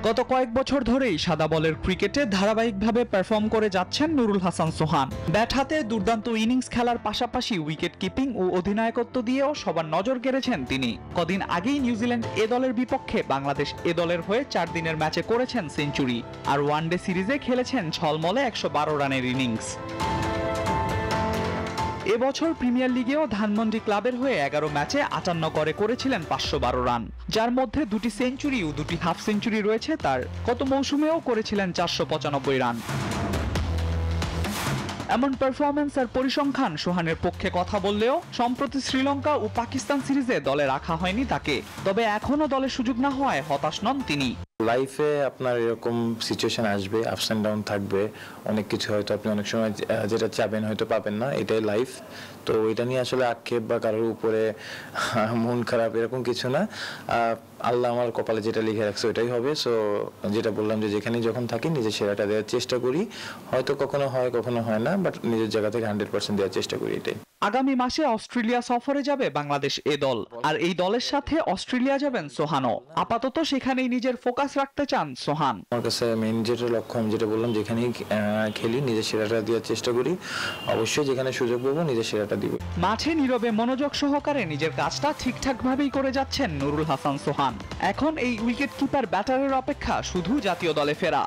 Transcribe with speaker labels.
Speaker 1: গত কয়েক বছর ধরেই সাদা বলের ক্রিকেটে ধারাবাহিকভাবে পারফর্ম করে যাচ্ছেন নুরুল হাসান সোহান। ব্যাট হাতে দুর্দান্ত ইনিংস খেলার পাশাপাশি উইকেট কিপিং ও অধিনায়কত্ব দিয়েও সবার নজর কেড়েছেন তিনি। কদিন আগেই নিউজিল্যান্ড এ দলের বিপক্ষে বাংলাদেশ এ দলের হয়ে 4 দিনের ম্যাচে করেছেন সেঞ্চুরি, আর ওয়ানডে সিরিজে খেলেছেন ঝলমলে 112 রানের ইনিংস। এবছর প্রিমিয়ার লিগেও ধানমন্ডি ক্লাবের হয়ে 11 ম্যাচে 58 করে করেছিলেন 512 রান, যার মধ্যে 2টি সেঞ্চুরি ও 2টি হাফ সেঞ্চুরি রয়েছে তার। গত মৌসুমেও করেছিলেন 495 রান। এমন পারফরম্যান্স আর পরিসংখ্যান সোহানের পক্ষে কথা বললেও সম্প্রতি শ্রীলঙ্কা ও পাকিস্তান সিরিজে দলে রাখা হয়নি তাকে। তবে এখনও দলে সুযোগ না হওয়ায় হতাশ নন তিনি।
Speaker 2: লাইফে আপনার এরকম সিচুয়েশন আসবে, আপস অ্যান্ড ডাউন থাকবে, অনেক কিছু হয়তো আপনি অনেক সময় যেটা চাবেন হয়তো পাবেন না, এটাই লাইফ। তো এটা নিয়ে আসলে আক্ষেপ বা কারোর উপরে মন খারাপ এরকম কিছু না। আল্লাহ আমার কপালে যেটা লিখে রাখছে ওইটাই হবে। সো যেটা বললাম যে যেখানে যখন থাকি নিজের সেরাটা দেওয়ার চেষ্টা করি, হয়তো কখনো হয় কখনো হয় না, বাট নিজের জায়গা থেকে 100% দেওয়ার চেষ্টা করি, এটাই।
Speaker 1: আগামী মাসে অস্ট্রেলিয়া সফরে যাবে বাংলাদেশ এ দল, আর এই দলের সাথে অস্ট্রেলিয়া যাবেন সোহানও। আপাতত সেখানেই নিজের ফোকাস রাখতে চান সোহান।
Speaker 2: আমার কাছে মেইন যেটা লক্ষ্য, আমি যেটা বললাম, যেখানেই খেলি নিজের সেরাটা দেওয়ার চেষ্টা করি। অবশ্যই যেখানে সুযোগ পাবো নিজের সেরাটা দিব।
Speaker 1: মাঠে নীরবে মনোযোগ সহকারে নিজের কাজটা ঠিকঠাক ভাবেই করে যাচ্ছেন নুরুল হাসান সোহান। এখন এই উইকেট কিপার ব্যাটারের অপেক্ষা শুধু জাতীয় দলে ফেরা।